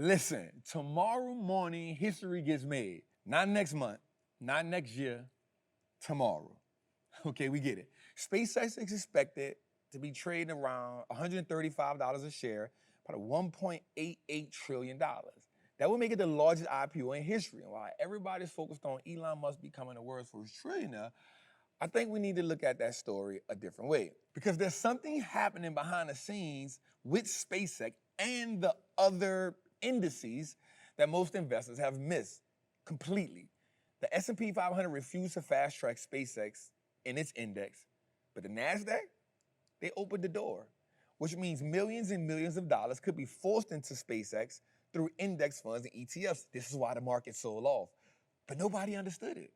Listen, tomorrow morning, history gets made. Not next month, not next year, tomorrow. Okay, we get it. SpaceX is expected to be trading around $135 a share, about $1.88 trillion. That would make it the largest IPO in history. And while everybody's focused on Elon Musk becoming the world's first trillionaire, I think we need to look at that story a different way. Because there's something happening behind the scenes with SpaceX and the other indices that most investors have missed completely. The S&P 500 refused to fast-track SpaceX in its index, but the Nasdaq, they opened the door, which means millions and millions of dollars could be forced into SpaceX through index funds and ETFs. This is why the market sold off. But nobody understood it.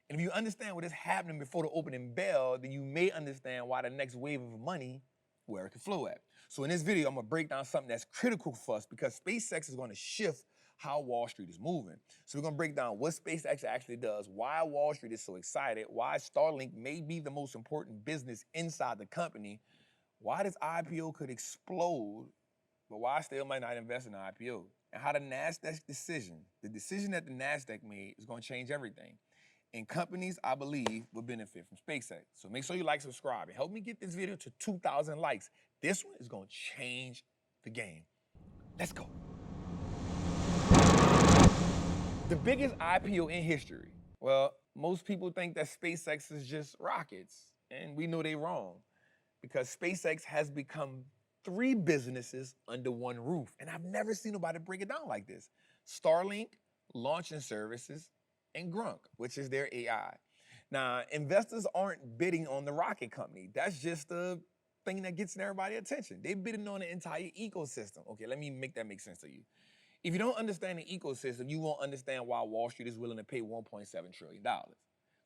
And if you understand what is happening before the opening bell, then you may understand why the next wave of money, where it can flow at. So in this video, I'm gonna break down something that's critical for us because SpaceX is gonna shift how Wall Street is moving. So we're gonna break down what SpaceX actually does, why Wall Street is so excited, why Starlink may be the most important business inside the company, why this IPO could explode, but why I still might not invest in an IPO, and how the Nasdaq decision, the decision that the Nasdaq made is gonna change everything. And companies, I believe, will benefit from SpaceX. So make sure you like, subscribe, and help me get this video to 2,000 likes. This one is gonna change the game. Let's go. The biggest IPO in history. Well, most people think that SpaceX is just rockets, and we know they're wrong because SpaceX has become 3 businesses under one roof, and I've never seen nobody break it down like this. Starlink, launching services, and Grunk, which is their AI. Now, investors aren't bidding on the rocket company. That's just the thing that gets everybody's attention. They're bidding on the entire ecosystem. Okay, let me make that make sense to you. If you don't understand the ecosystem, you won't understand why Wall Street is willing to pay $1.7 trillion. So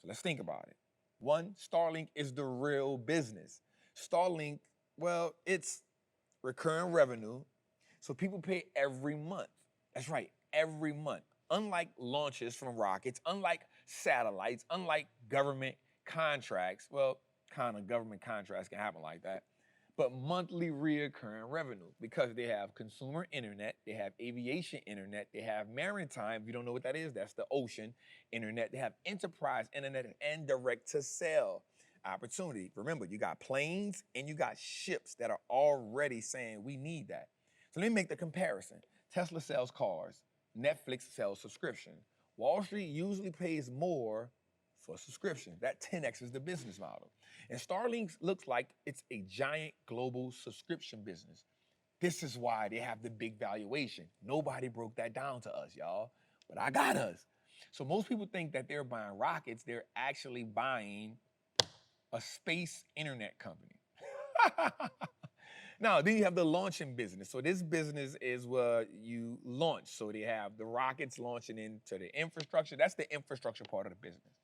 let's think about it. One, Starlink is the real business. Starlink, well, it's recurring revenue, so people pay every month. That's right, every month. Unlike launches from rockets, unlike satellites, unlike government contracts, well, kind of government contracts can happen like that, but monthly reoccurring revenue because they have consumer internet, they have aviation internet, they have maritime. If you don't know what that is, that's the ocean internet. They have enterprise internet and direct to sell opportunity. Remember, you got planes and you got ships that are already saying we need that. So let me make the comparison. Tesla sells cars. Netflix sells subscription. Wall Street usually pays more for subscription. That 10x is the business model. And Starlink looks like it's a giant global subscription business. This is why they have the big valuation. Nobody broke that down to us, y'all, but I got us. So most people think that they're buying rockets. They're actually buying a space internet company. Now, then you have the launching business. So this business is where you launch. So they have the rockets launching into the infrastructure. That's the infrastructure part of the business,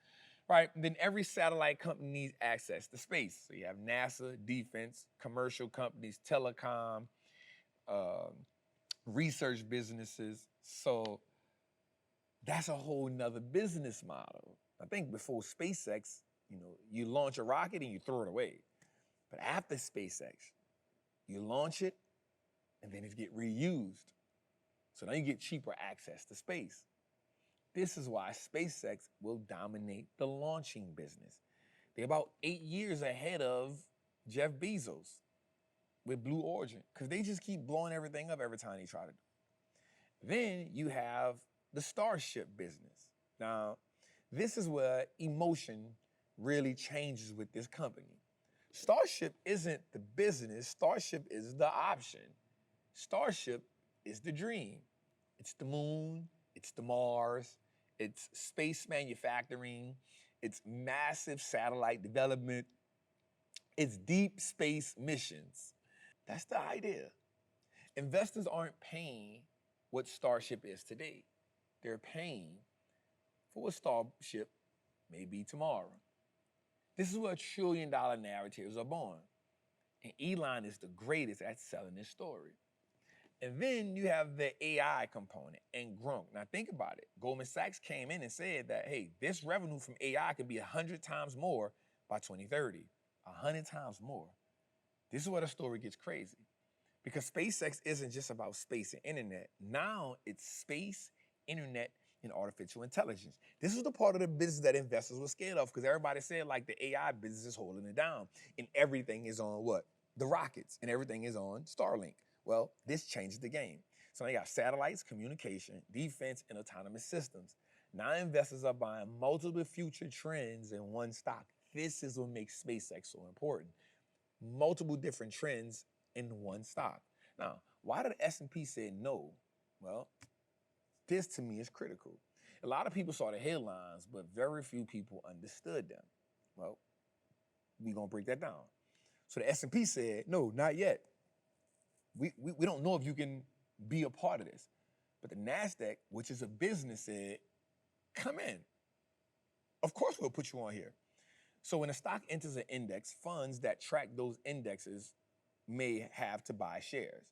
right? And then every satellite company needs access to space. So you have NASA, defense, commercial companies, telecom, research businesses. So that's a whole nother business model. I think before SpaceX, you launch a rocket and you throw it away. But after SpaceX, you launch it, and then it gets reused. So now you get cheaper access to space. This is why SpaceX will dominate the launching business. They're about 8 years ahead of Jeff Bezos with Blue Origin, because they just keep blowing everything up every time they try to do it. Then you have the Starship business. Now, this is where emotion really changes with this company. Starship isn't the business, Starship is the option. Starship is the dream. It's the moon, it's the Mars, it's space manufacturing, it's massive satellite development, it's deep space missions. That's the idea. Investors aren't paying what Starship is today. They're paying for what Starship may be tomorrow. This is where $1 trillion narratives are born. And Elon is the greatest at selling this story. And then you have the AI component and Grunk. Now think about it. Goldman Sachs came in and said that, hey, this revenue from AI could be 100 times more by 2030. 100 times more. This is where the story gets crazy. Because SpaceX isn't just about space and internet. Now it's space, internet, and artificial intelligence. This was the part of the business that investors were scared of because everybody said like the AI business is holding it down and everything is on what? The rockets and everything is on Starlink. Well, this changes the game. So now you got satellites, communication, defense, and autonomous systems. Now investors are buying multiple future trends in one stock. This is what makes SpaceX so important. Multiple different trends in one stock. Now, why did the S&P say no? Well, this to me is critical. A lot of people saw the headlines, but very few people understood them. Well, we're gonna break that down. So the S&P said, no, not yet. We don't know if you can be a part of this. But the Nasdaq, which is a business, said, come in. Of course we'll put you on here. So when a stock enters an index, funds that track those indexes may have to buy shares.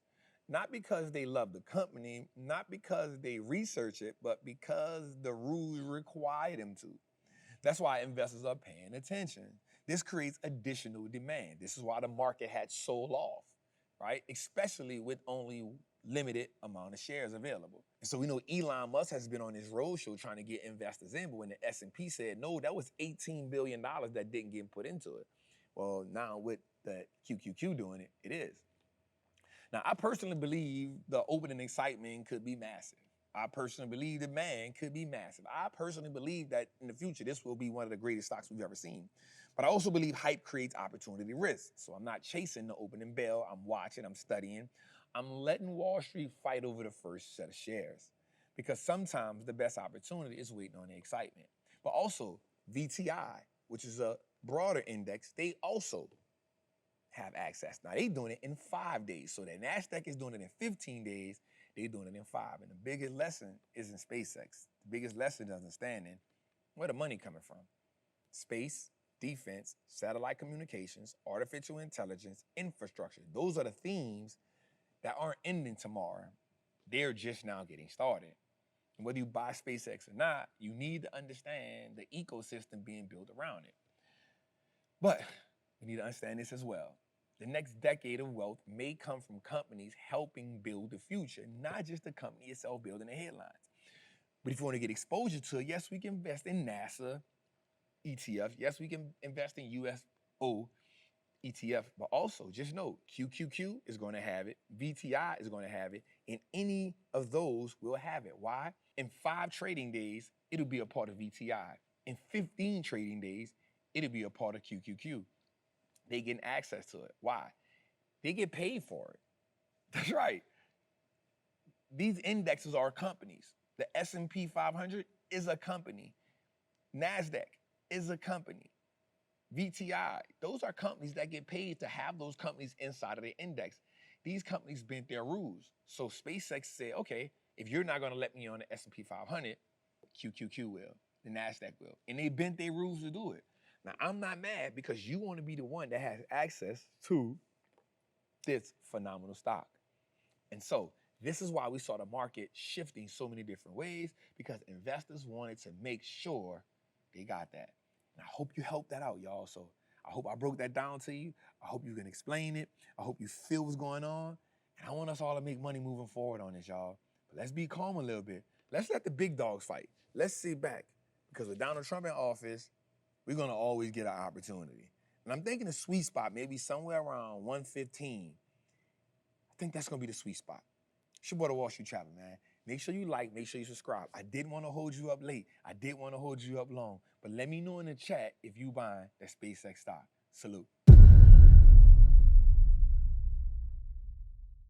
Not because they love the company, not because they research it, but because the rules require them to. That's why investors are paying attention. This creates additional demand. This is why the market had sold off, right? Especially with only limited amount of shares available. And so we know Elon Musk has been on his roadshow trying to get investors in, but when the S&P said no, that was $18 billion that didn't get put into it. Well, now with the QQQ doing it, it is. Now, I personally believe the opening excitement could be massive. I personally believe demand could be massive. I personally believe that in the future, this will be one of the greatest stocks we've ever seen. But I also believe hype creates opportunity risk. So I'm not chasing the opening bell. I'm watching, I'm studying. I'm letting Wall Street fight over the first set of shares. Because sometimes the best opportunity is waiting on the excitement. But also, VTI, which is a broader index, they also have access. Now, they're doing it in 5 days. So the Nasdaq is doing it in 15 days. They're doing it in 5. And the biggest lesson is in SpaceX. The biggest lesson is understanding where the money coming from. Space, defense, satellite communications, artificial intelligence, infrastructure. Those are the themes that aren't ending tomorrow. They're just now getting started. And whether you buy SpaceX or not, you need to understand the ecosystem being built around it. But we need to understand this as well. The next decade of wealth may come from companies helping build the future, not just the company itself building the headlines. But if you want to get exposure to it, yes, we can invest in NASA ETF. Yes, we can invest in USO ETF, but also just know QQQ is going to have it, VTI is going to have it, and any of those will have it. Why? In 5 trading days, it'll be a part of VTI. In 15 trading days, it'll be a part of QQQ. They getting access to it. Why? They get paid for it. That's right. These indexes are companies. The S&P 500 is a company. Nasdaq is a company. VTI, those are companies that get paid to have those companies inside of the index. These companies bent their rules. So SpaceX said, okay, if you're not going to let me on the S&P 500, QQQ will, the Nasdaq will. And they bent their rules to do it. Now, I'm not mad because you want to be the one that has access to this phenomenal stock. And so this is why we saw the market shifting so many different ways, because investors wanted to make sure they got that. And I hope you helped that out, y'all. So I hope I broke that down to you. I hope you can explain it. I hope you feel what's going on. And I want us all to make money moving forward on this, y'all. But let's be calm a little bit. Let's let the big dogs fight. Let's sit back, because with Donald Trump in office, we're going to always get our opportunity. And I'm thinking the sweet spot, maybe somewhere around 115. I think that's going to be the sweet spot. It's your boy, the Wall Street Traveler, man. Make sure you like, make sure you subscribe. I didn't want to hold you up late. I didn't want to hold you up long. But let me know in the chat if you buying that SpaceX stock. Salute.